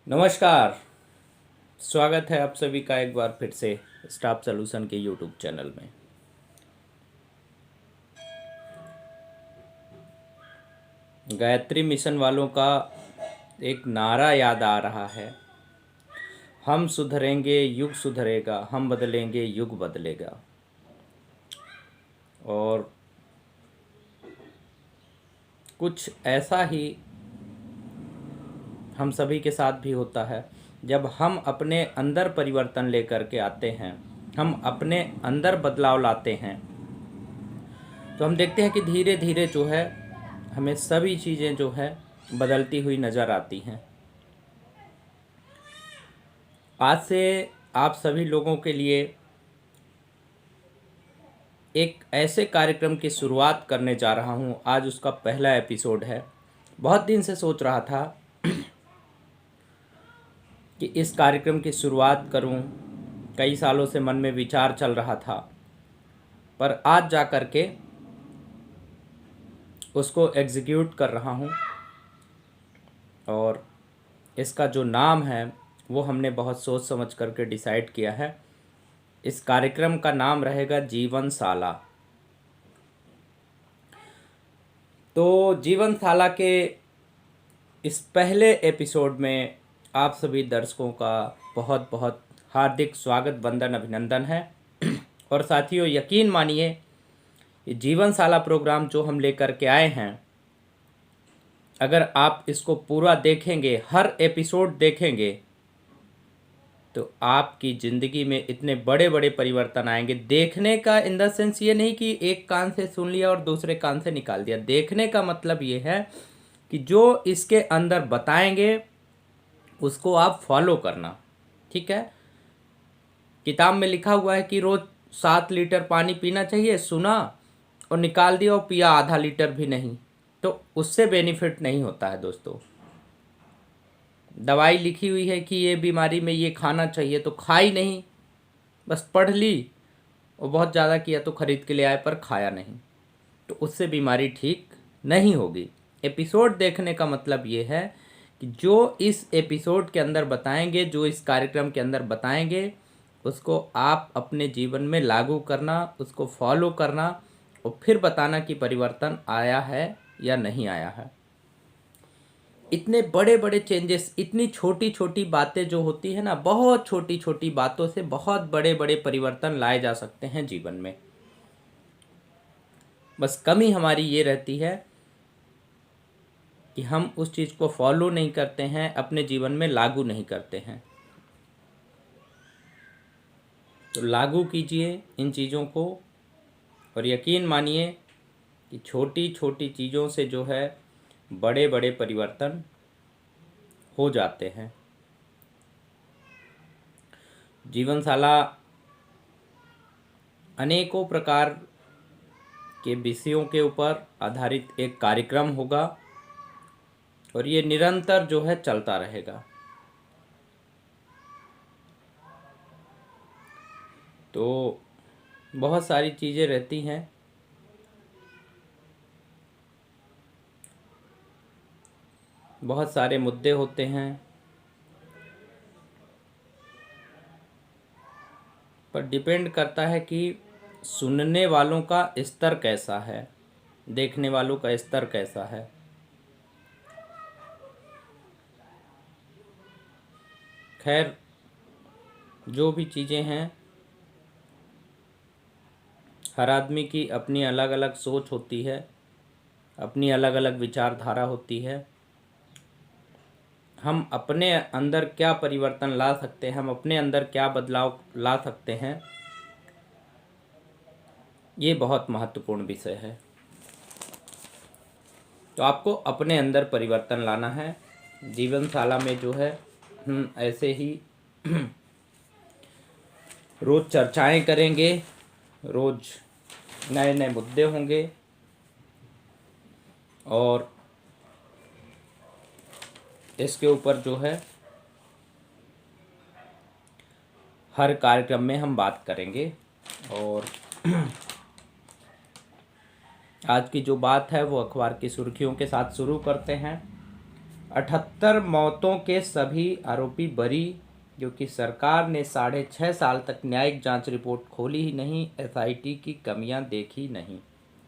नमस्कार। स्वागत है आप सभी का एक बार फिर से स्टाफ सॉल्यूशन के यूट्यूब चैनल में। गायत्री मिशन वालों का एक नारा याद आ रहा है, हम सुधरेंगे युग सुधरेगा, हम बदलेंगे युग बदलेगा। और कुछ ऐसा ही हम सभी के साथ भी होता है। जब हम अपने अंदर परिवर्तन लेकर के आते हैं, हम अपने अंदर बदलाव लाते हैं, तो हम देखते हैं कि धीरे धीरे जो है हमें सभी चीज़ें जो है बदलती हुई नज़र आती हैं। आज से आप सभी लोगों के लिए एक ऐसे कार्यक्रम की शुरुआत करने जा रहा हूं। आज उसका पहला एपिसोड है। बहुत दिन से सोच रहा था कि इस कार्यक्रम की शुरुआत करूं। कई सालों से मन में विचार चल रहा था, पर आज जा कर के उसको एग्जीक्यूट कर रहा हूं। और इसका जो नाम है वो हमने बहुत सोच समझ करके डिसाइड किया है। इस कार्यक्रम का नाम रहेगा जीवनशाला। तो जीवनशाला के इस पहले एपिसोड में आप सभी दर्शकों का बहुत बहुत हार्दिक स्वागत, वंदन, अभिनंदन है। और साथियों, यकीन मानिए, ये जीवनशाला प्रोग्राम जो हम लेकर के आए हैं, अगर आप इसको पूरा देखेंगे, हर एपिसोड देखेंगे, तो आपकी ज़िंदगी में इतने बड़े बड़े परिवर्तन आएंगे। देखने का इन द सेंस ये नहीं कि एक कान से सुन लिया और दूसरे कान से निकाल दिया। देखने का मतलब ये है कि जो इसके अंदर बताएंगे उसको आप फॉलो करना। ठीक है, किताब में लिखा हुआ है कि रोज़ 7 लीटर पानी पीना चाहिए, सुना और निकाल दिया और पिया आधा लीटर भी नहीं, तो उससे बेनिफिट नहीं होता है दोस्तों। दवाई लिखी हुई है कि ये बीमारी में ये खाना चाहिए, तो खाई नहीं, बस पढ़ ली और बहुत ज़्यादा किया तो ख़रीद के ले आए पर खाया नहीं, तो उससे बीमारी ठीक नहीं होगी। एपिसोड देखने का मतलब ये है कि जो इस एपिसोड के अंदर बताएंगे, जो इस कार्यक्रम के अंदर बताएंगे, उसको आप अपने जीवन में लागू करना, उसको फॉलो करना और फिर बताना कि परिवर्तन आया है या नहीं आया है। इतने बड़े बड़े चेंजेस, इतनी छोटी छोटी बातें जो होती है ना, बहुत छोटी छोटी बातों से बहुत बड़े बड़े परिवर्तन लाए जा सकते हैं जीवन में। बस कमी हमारी ये रहती है कि हम उस चीज़ को फॉलो नहीं करते हैं, अपने जीवन में लागू नहीं करते हैं। तो लागू कीजिए इन चीज़ों को और यकीन मानिए कि छोटी छोटी चीज़ों से जो है बड़े बड़े परिवर्तन हो जाते हैं। जीवनशाला अनेकों प्रकार के विषयों के ऊपर आधारित एक कार्यक्रम होगा और ये निरंतर जो है चलता रहेगा। तो बहुत सारी चीज़ें रहती हैं, बहुत सारे मुद्दे होते हैं, पर डिपेंड करता है कि सुनने वालों का स्तर कैसा है, देखने वालों का स्तर कैसा है। खैर, जो भी चीज़ें हैं, हर आदमी की अपनी अलग अलग सोच होती है, अपनी अलग अलग विचारधारा होती है। हम अपने अंदर क्या परिवर्तन ला सकते हैं, हम अपने अंदर क्या बदलाव ला सकते हैं, ये बहुत महत्वपूर्ण विषय है। तो आपको अपने अंदर परिवर्तन लाना है। जीवनशाला में जो है ऐसे ही रोज़ चर्चाएं करेंगे, रोज़ नए नए मुद्दे होंगे और इसके ऊपर जो है हर कार्यक्रम में हम बात करेंगे। और आज की जो बात है वो अखबार की सुर्खियों के साथ शुरू करते हैं। 78 मौतों के सभी आरोपी बरी, क्योंकि सरकार ने 6.5 साल तक न्यायिक जांच रिपोर्ट खोली ही नहीं, एसआईटी की कमियां देखी नहीं।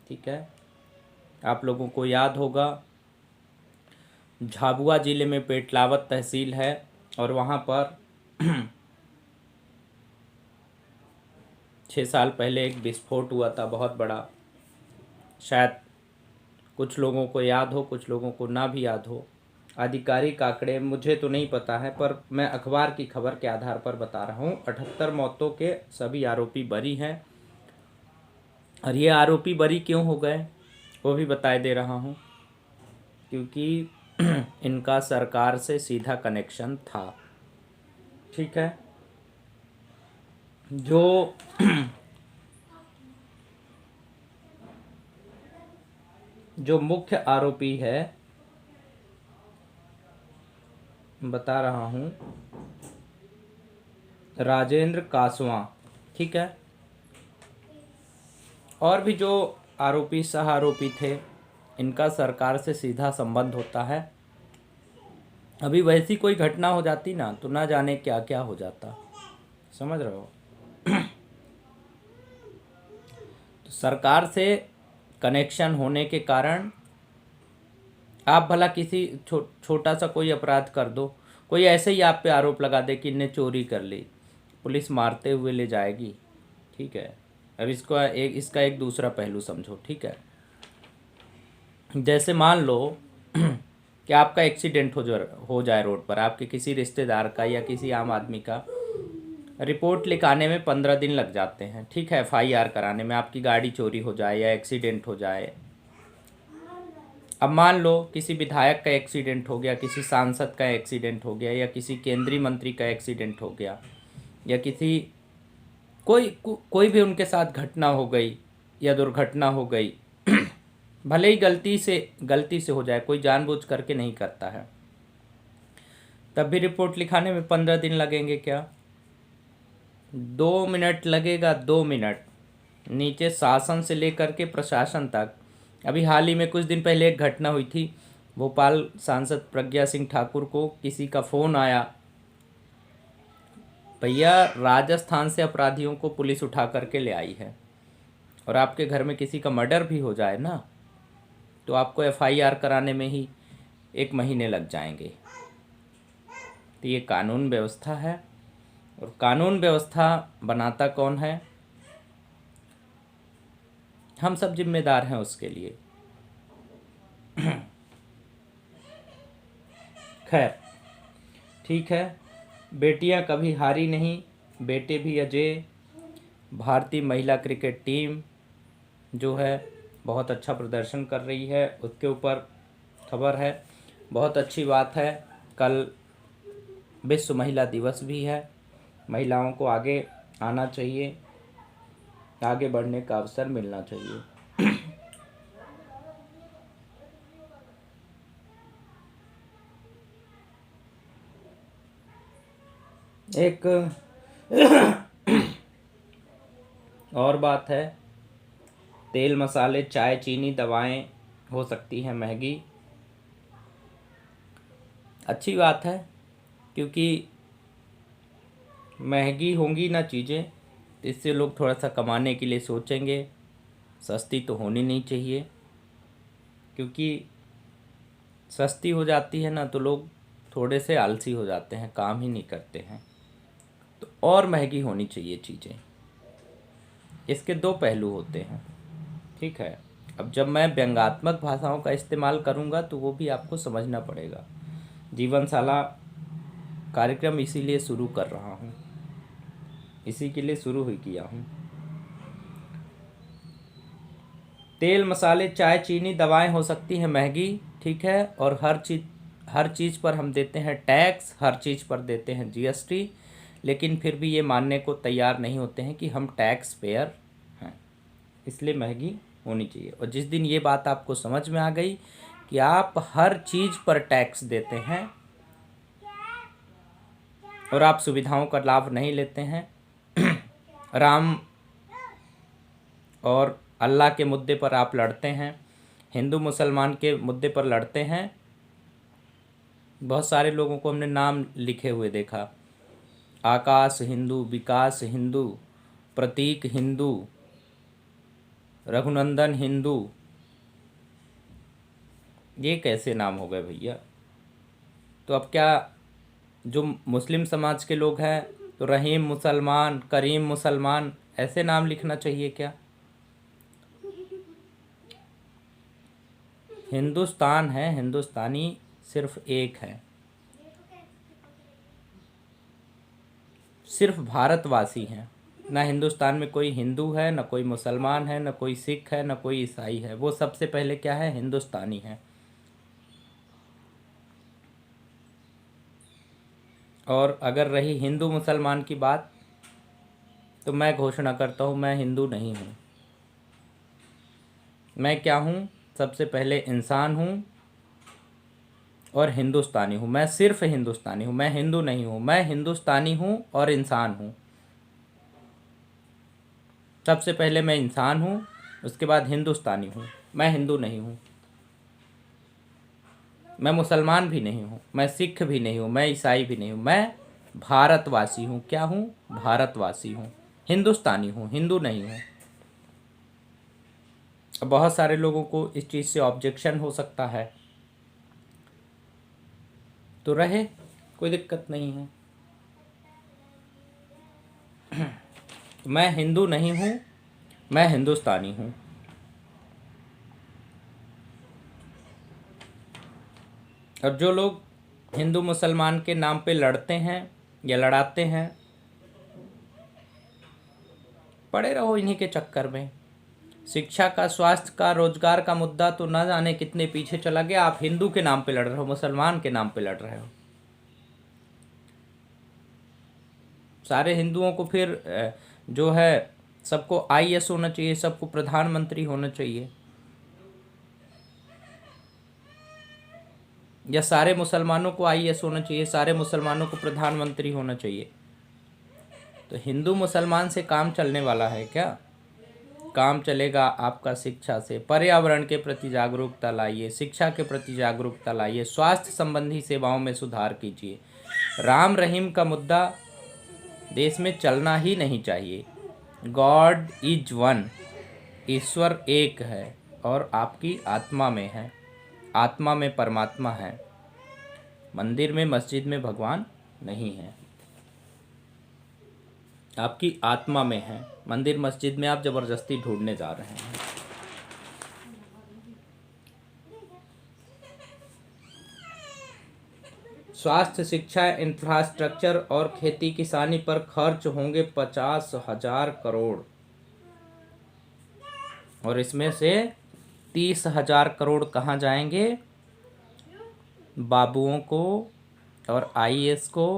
ठीक है, आप लोगों को याद होगा झाबुआ जिले में पेटलावत तहसील है और वहाँ पर 6 साल पहले एक विस्फोट हुआ था बहुत बड़ा। शायद कुछ लोगों को याद हो, कुछ लोगों को ना भी याद हो। आधिकारिक आंकड़े मुझे तो नहीं पता है, पर मैं अखबार की खबर के आधार पर बता रहा हूँ। 78 मौतों के सभी आरोपी बरी हैं। और ये आरोपी बरी क्यों हो गए वो भी बताए दे रहा हूँ, क्योंकि इनका सरकार से सीधा कनेक्शन था। ठीक है, जो जो मुख्य आरोपी है, बता रहा हूँ, राजेंद्र कासवां। ठीक है, और भी जो आरोपी सह आरोपी थे, इनका सरकार से सीधा संबंध होता है। अभी वैसी कोई घटना हो जाती ना तो ना जाने क्या क्या हो जाता, समझ रहे हो। तो सरकार से कनेक्शन होने के कारण आप भला किसी छोटा सा कोई अपराध कर दो, कोई ऐसे ही आप पे आरोप लगा दे कि इनने चोरी कर ली, पुलिस मारते हुए ले जाएगी। ठीक है, अब इसका एक दूसरा पहलू समझो। ठीक है, जैसे मान लो कि आपका एक्सीडेंट हो जाए रोड पर, आपके किसी रिश्तेदार का या किसी आम आदमी का। रिपोर्ट लिखाने में 15 दिन लग जाते हैं। ठीक है, एफआईआर कराने में, आपकी गाड़ी चोरी हो जाए या एक्सीडेंट हो जाए। अब मान लो किसी विधायक का एक्सीडेंट हो गया, किसी सांसद का एक्सीडेंट हो गया, या किसी केंद्रीय मंत्री का एक्सीडेंट हो गया, या किसी कोई भी उनके साथ घटना हो गई या दुर्घटना हो गई। भले ही गलती से हो जाए, कोई जानबूझ करके नहीं करता है, तब भी रिपोर्ट लिखाने में 15 दिन लगेंगे क्या? 2 मिनट लगेगा, 2 मिनट। नीचे शासन से लेकर के प्रशासन तक। अभी हाल ही में कुछ दिन पहले एक घटना हुई थी, भोपाल सांसद प्रज्ञा सिंह ठाकुर को किसी का फ़ोन आया, भैया राजस्थान से अपराधियों को पुलिस उठा करके ले आई है, और आपके घर में किसी का मर्डर भी हो जाए ना तो आपको एफआईआर कराने में ही 1 महीने लग जाएंगे। तो ये कानून व्यवस्था है, और कानून व्यवस्था बनाता कौन है? हम सब जिम्मेदार हैं उसके लिए। खैर, ठीक है, बेटियां कभी हारी नहीं, बेटे भी अजय। भारतीय महिला क्रिकेट टीम जो है बहुत अच्छा प्रदर्शन कर रही है, उसके ऊपर खबर है। बहुत अच्छी बात है, कल विश्व महिला दिवस भी है। महिलाओं को आगे आना चाहिए, आगे बढ़ने का अवसर मिलना चाहिए। एक और बात है, तेल मसाले चाय चीनी दवाएं हो सकती हैं महंगी। अच्छी बात है, क्योंकि महंगी होंगी ना चीज़ें तो इससे लोग थोड़ा सा कमाने के लिए सोचेंगे। सस्ती तो होनी नहीं चाहिए, क्योंकि सस्ती हो जाती है ना तो लोग थोड़े से आलसी हो जाते हैं, काम ही नहीं करते हैं। तो और महंगी होनी चाहिए चीज़ें। इसके 2 पहलू होते हैं। ठीक है, अब जब मैं व्यंग्यात्मक भाषाओं का इस्तेमाल करूँगा तो वो भी आपको समझना पड़ेगा। जीवनशाला कार्यक्रम इसीलिए शुरू कर रहा हूँ, इसी के लिए शुरू ही किया हूँ। तेल मसाले चाय चीनी दवाएं हो सकती हैं महंगी, ठीक है, और हर चीज़ पर हम देते हैं टैक्स, हर चीज़ पर देते हैं जीएसटी, लेकिन फिर भी ये मानने को तैयार नहीं होते हैं कि हम टैक्स पेयर हैं, इसलिए महंगी होनी चाहिए। और जिस दिन ये बात आपको समझ में आ गई कि आप हर चीज़ पर टैक्स देते हैं और आप सुविधाओं का लाभ नहीं लेते हैं, राम और अल्लाह के मुद्दे पर आप लड़ते हैं, हिंदू मुसलमान के मुद्दे पर लड़ते हैं, बहुत सारे लोगों को हमने नाम लिखे हुए देखा। आकाश हिंदू, विकास हिंदू, प्रतीक हिंदू, रघुनंदन हिंदू। ये कैसे नाम हो गए भैया? तो अब क्या, जो मुस्लिम समाज के लोग हैं तो रहीम मुसलमान, करीम मुसलमान, ऐसे नाम लिखना चाहिए क्या? हिंदुस्तान है, हिंदुस्तानी सिर्फ एक है, सिर्फ भारतवासी हैं। ना हिंदुस्तान में कोई हिंदू है, ना कोई मुसलमान है, ना कोई सिख है, ना कोई ईसाई है। वो सबसे पहले क्या है? हिंदुस्तानी है। और अगर रही हिंदू मुसलमान की बात, तो मैं घोषणा करता हूँ मैं हिंदू नहीं हूँ। मैं क्या हूँ? सबसे पहले इंसान हूँ और हिंदुस्तानी हूँ। मैं सिर्फ हिंदुस्तानी हूँ, मैं हिंदू नहीं हूँ। मैं हिंदुस्तानी हूँ और इंसान हूँ। सबसे पहले मैं इंसान हूँ, उसके बाद हिंदुस्तानी हूँ। मैं हिंदू नहीं हूँ, मैं मुसलमान भी नहीं हूँ, मैं सिख भी नहीं हूँ, मैं ईसाई भी नहीं हूँ। मैं भारतवासी हूँ। क्या हूँ? भारतवासी हूँ, हिंदुस्तानी हूँ, हिंदू नहीं हूँ। अब बहुत सारे लोगों को इस चीज़ से ऑब्जेक्शन हो सकता है, तो रहे, कोई दिक्कत नहीं है। मैं हिंदू नहीं हूँ, मैं हिंदुस्तानी हूँ। और जो लोग हिंदू मुसलमान के नाम पे लड़ते हैं या लड़ाते हैं, पड़े रहो इन्हीं के चक्कर में। शिक्षा का, स्वास्थ्य का, रोजगार का मुद्दा तो ना जाने कितने पीछे चला गया। आप हिंदू के नाम पे लड़ रहे हो, मुसलमान के नाम पे लड़ रहे हो। सारे हिंदुओं को फिर जो है, सबको आईएएस होना चाहिए, सबको प्रधानमंत्री होना चाहिए, या सारे मुसलमानों को आईएएस होना चाहिए, सारे मुसलमानों को प्रधानमंत्री होना चाहिए? तो हिंदू मुसलमान से काम चलने वाला है क्या? काम चलेगा आपका शिक्षा से। पर्यावरण के प्रति जागरूकता लाइए, शिक्षा के प्रति जागरूकता लाइए, स्वास्थ्य संबंधी सेवाओं में सुधार कीजिए। राम रहीम का मुद्दा देश में चलना ही नहीं चाहिए। गॉड इज वन, ईश्वर एक है और आपकी आत्मा में है। आत्मा में परमात्मा है। मंदिर में, मस्जिद में भगवान नहीं है, आपकी आत्मा में है। मंदिर मस्जिद में आप जबरदस्ती ढूंढने जा रहे हैं। स्वास्थ्य, शिक्षा, इंफ्रास्ट्रक्चर और खेती किसानी पर खर्च होंगे 50,000 करोड़, और इसमें से 30,000 करोड़ कहाँ जाएंगे? बाबुओं को और आईएएस को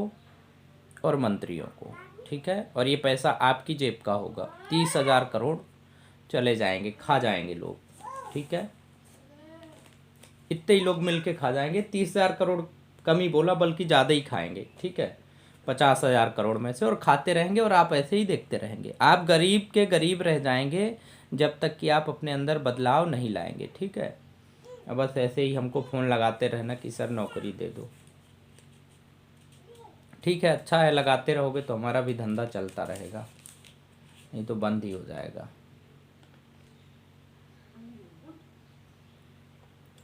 और मंत्रियों को। ठीक है, और ये पैसा आपकी जेब का होगा। 30,000 करोड़ चले जाएंगे, खा जाएंगे लोग। ठीक है, इतने ही लोग मिलके खा जाएंगे। 30,000 करोड़ कम ही बोला, बल्कि ज़्यादा ही खाएंगे। ठीक है, 50,000 करोड़ में से, और खाते रहेंगे और आप ऐसे ही देखते रहेंगे। आप गरीब के गरीब रह जाएंगे जब तक कि आप अपने अंदर बदलाव नहीं लाएंगे। ठीक है, अब बस ऐसे ही हमको फ़ोन लगाते रहना कि सर नौकरी दे दो। ठीक है, अच्छा है, लगाते रहोगे तो हमारा भी धंधा चलता रहेगा, नहीं तो बंद ही हो जाएगा।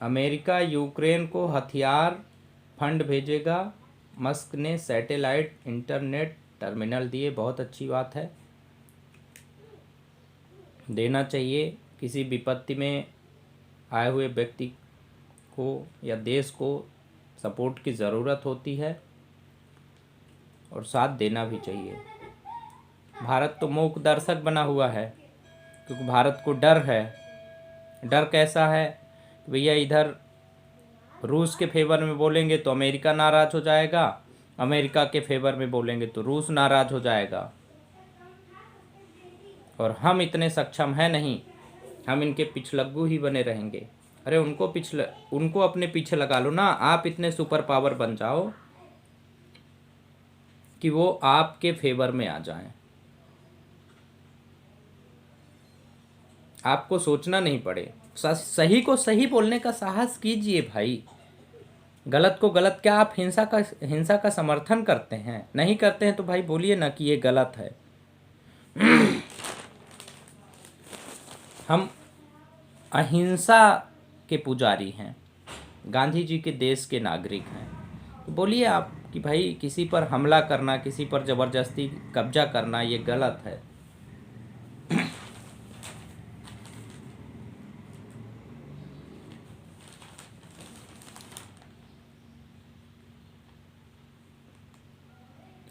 अमेरिका यूक्रेन को हथियार फंड भेजेगा। मस्क ने सैटेलाइट इंटरनेट टर्मिनल दिए, बहुत अच्छी बात है, देना चाहिए। किसी विपत्ति में आए हुए व्यक्ति को या देश को सपोर्ट की ज़रूरत होती है और साथ देना भी चाहिए। भारत तो मूक दर्शक बना हुआ है, क्योंकि भारत को डर है। डर कैसा है? भैया इधर रूस के फेवर में बोलेंगे तो अमेरिका नाराज़ हो जाएगा, अमेरिका के फेवर में बोलेंगे तो रूस नाराज़ हो जाएगा। और हम इतने सक्षम हैं नहीं, हम इनके पिछलग्गू ही बने रहेंगे। अरे उनको अपने पीछे लगा लो ना। आप इतने सुपर पावर बन जाओ कि वो आपके फेवर में आ जाएं। आपको सोचना नहीं पड़े, सही को सही बोलने का साहस कीजिए भाई। गलत को गलत, क्या आप हिंसा का समर्थन करते हैं? नहीं करते हैं तो भाई बोलिए ना कि ये गलत है। हम अहिंसा के पुजारी हैं, गांधी जी के देश के नागरिक हैं। तो बोलिए आप कि भाई किसी पर हमला करना, किसी पर ज़बरदस्ती कब्जा करना ये गलत है।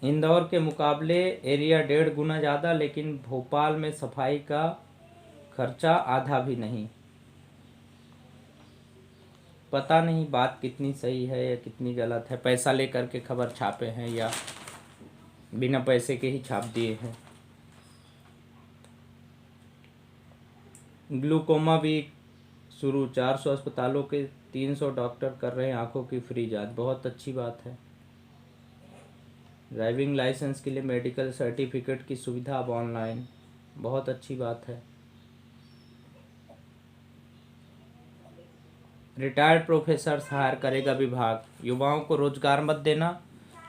इंदौर के मुकाबले एरिया 1.5 गुना ज़्यादा, लेकिन भोपाल में सफाई का खर्चा आधा भी नहीं। पता नहीं बात कितनी सही है या कितनी गलत है। पैसा लेकर के खबर छापे हैं या बिना पैसे के ही छाप दिए हैं। ग्लूकोमा वीक शुरू, 400 अस्पतालों के 300 डॉक्टर कर रहे हैं आंखों की फ्री जांच। बहुत अच्छी बात है। ड्राइविंग लाइसेंस के लिए मेडिकल सर्टिफिकेट की सुविधा अब ऑनलाइन। बहुत अच्छी बात है। रिटायर्ड प्रोफेसर हायर करेगा विभाग। युवाओं को रोजगार मत देना,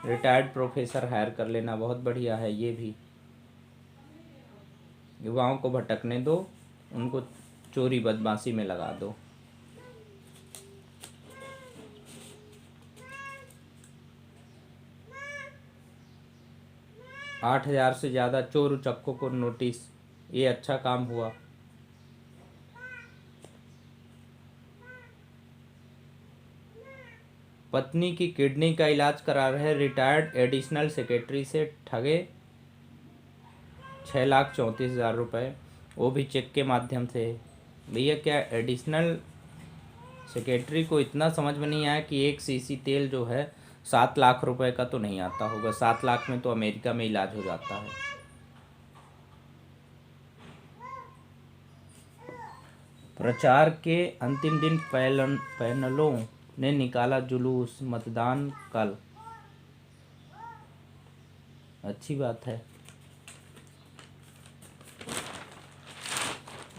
रिटायर्ड प्रोफेसर हायर कर लेना। बहुत बढ़िया है ये भी। युवाओं को भटकने दो, उनको चोरी बदमाशी में लगा दो। आठ 8,000 से ज़्यादा चोर उचक्कों को नोटिस। ये अच्छा काम हुआ। पत्नी की किडनी का इलाज करा रहे रिटायर्ड एडिशनल सेक्रेटरी से ठगे 6,34,000 रुपये, वो भी चेक के माध्यम से। भैया क्या एडिशनल सेक्रेटरी को इतना समझ में नहीं आया कि एक सीसी तेल जो है 7 लाख रुपए का तो नहीं आता होगा। 7 लाख में तो अमेरिका में इलाज हो जाता है। प्रचार के अंतिम दिन पैनलों ने निकाला जुलूस, मतदान कल। अच्छी बात है।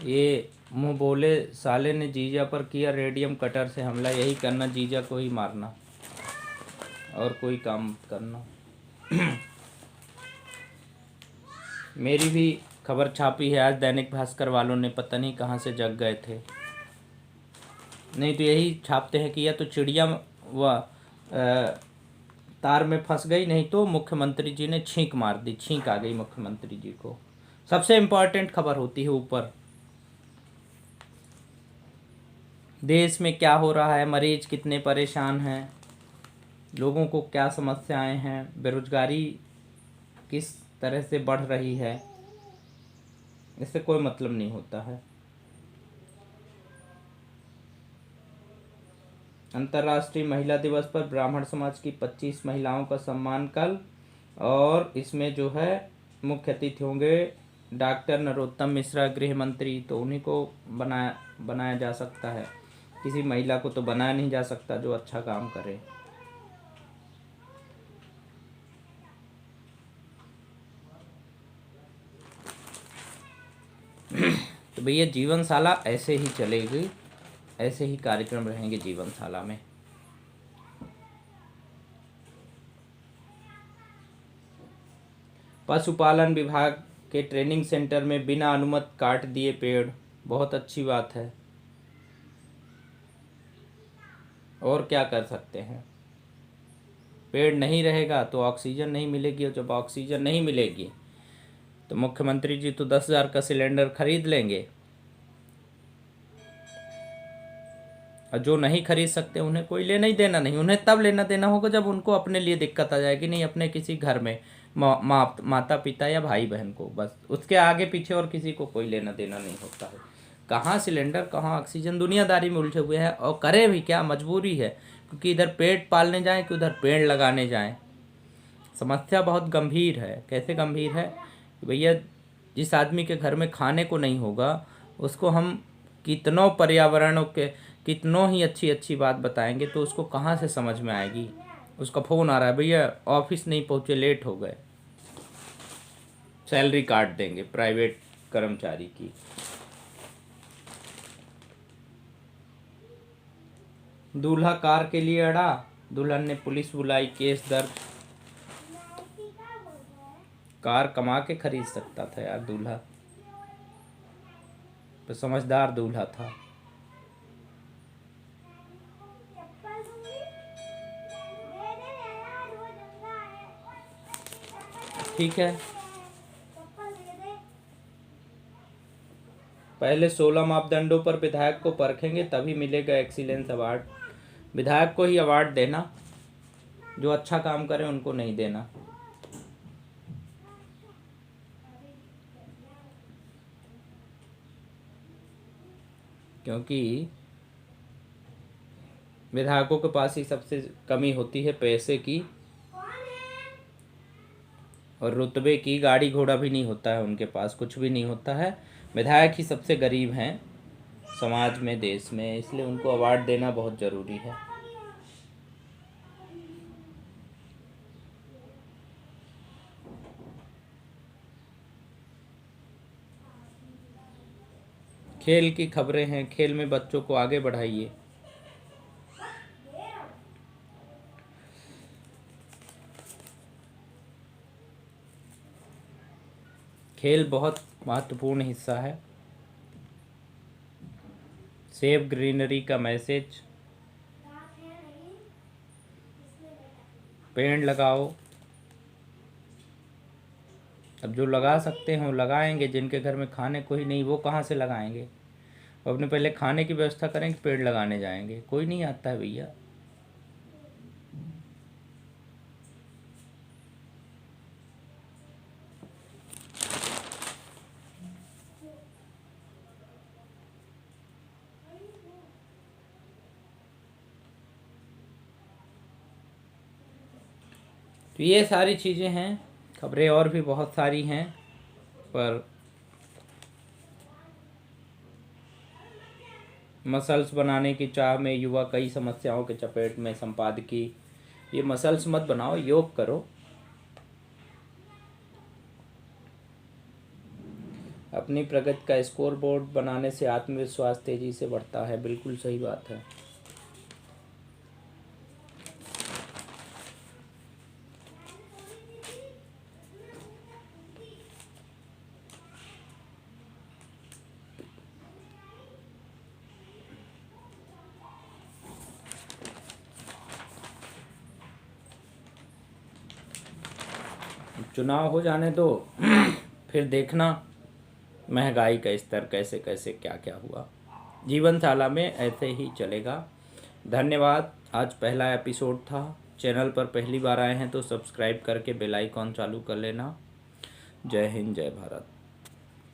ये मुंह बोले साले ने जीजा पर किया रेडियम कटर से हमला। यही करना, जीजा को ही मारना और कोई काम मत करना। मेरी भी खबर छापी है आज दैनिक भास्कर वालों ने, पता नहीं कहाँ से जग गए थे। नहीं तो यही छापते हैं कि या तो चिड़िया व तार में फंस गई, नहीं तो मुख्यमंत्री जी ने छींक मार दी, छींक आ गई मुख्यमंत्री जी को। सबसे इम्पोर्टेंट खबर होती है ऊपर। देश में क्या हो रहा है, मरीज कितने परेशान हैं, लोगों को क्या समस्याएं हैं, बेरोजगारी किस तरह से बढ़ रही है, इससे कोई मतलब नहीं होता है। अंतर्राष्ट्रीय महिला दिवस पर ब्राह्मण समाज की 25 महिलाओं का सम्मान कल, और इसमें जो है मुख्य अतिथि होंगे डॉक्टर नरोत्तम मिश्रा गृह मंत्री। तो उन्हीं को बनाया जा सकता है, किसी महिला को तो बनाया नहीं जा सकता जो अच्छा काम करे। तो भैया जीवनशाला ऐसे ही चलेगी, ऐसे ही कार्यक्रम रहेंगे जीवनशाला में। पशुपालन विभाग के ट्रेनिंग सेंटर में बिना अनुमति काट दिए पेड़। बहुत अच्छी बात है। और क्या कर सकते हैं, पेड़ नहीं रहेगा तो ऑक्सीजन नहीं मिलेगी, और जब ऑक्सीजन नहीं मिलेगी तो मुख्यमंत्री जी तो 10,000 का सिलेंडर खरीद लेंगे, और जो नहीं खरीद सकते उन्हें कोई लेना ही देना नहीं। उन्हें तब लेना देना होगा जब उनको अपने लिए दिक्कत आ जाएगी, नहीं अपने किसी घर में माता पिता या भाई बहन को, बस उसके आगे पीछे और किसी को कोई लेना देना नहीं होता है। कहाँ सिलेंडर, कहाँ ऑक्सीजन, दुनियादारी में उलझे हुए हैं। और करें भी क्या, मजबूरी है, क्योंकि इधर पेट पालने जाएं कि उधर पेड़ लगाने जाएं। समस्या बहुत गंभीर है। कैसे गंभीर है कि भैया जिस आदमी के घर में खाने को नहीं होगा उसको हम कितनों पर्यावरणों के कितनों ही अच्छी अच्छी बात बताएंगे तो उसको कहाँ से समझ में आएगी। उसका फ़ोन आ रहा है, भैया ऑफिस नहीं पहुँचे, लेट हो गए, सैलरी काट देंगे प्राइवेट कर्मचारी की। दूल्हा कार के लिए अड़ा, दुल्हन ने पुलिस बुलाई, केस दर्ज। कार कमा के खरीद सकता था यार दूल्हा, तो समझदार दूल्हा था। ठीक है, पहले 16 मापदंडों पर विधायक को परखेंगे तभी मिलेगा एक्सीलेंस अवार्ड। विधायक को ही अवार्ड देना, जो अच्छा काम करे उनको नहीं देना। क्योंकि विधायकों के पास ही सबसे कमी होती है पैसे की और रुतबे की। गाड़ी घोड़ा भी नहीं होता है उनके पास, कुछ भी नहीं होता है। विधायक ही सबसे गरीब हैं समाज में, देश में, इसलिए उनको अवार्ड देना बहुत ज़रूरी है। खेल की खबरें हैं, खेल में बच्चों को आगे बढ़ाइए। खेल बहुत महत्वपूर्ण हिस्सा है। सेव ग्रीनरी का मैसेज, पेड़ लगाओ। अब जो लगा सकते हैं वो लगाएंगे, जिनके घर में खाने को ही नहीं वो कहाँ से लगाएंगे। अपने पहले खाने की व्यवस्था करें कि पेड़ लगाने जाएंगे, कोई नहीं आता है भैया। तो ये सारी चीज़ें हैं, खबरें और भी बहुत सारी हैं, पर मसल्स बनाने की चाह में युवा कई समस्याओं के चपेट में। संपादकीय, ये मसल्स मत बनाओ, योग करो। अपनी प्रगति का स्कोर बोर्ड बनाने से आत्मविश्वास तेजी से बढ़ता है। बिल्कुल सही बात है। चुनाव हो जाने दो फिर देखना महंगाई का स्तर कैसे कैसे क्या क्या हुआ। जीवनशाला में ऐसे ही चलेगा। धन्यवाद। आज पहला एपिसोड था। चैनल पर पहली बार आए हैं तो सब्सक्राइब करके बेल आइकॉन चालू कर लेना। जय हिंद, जय भारत।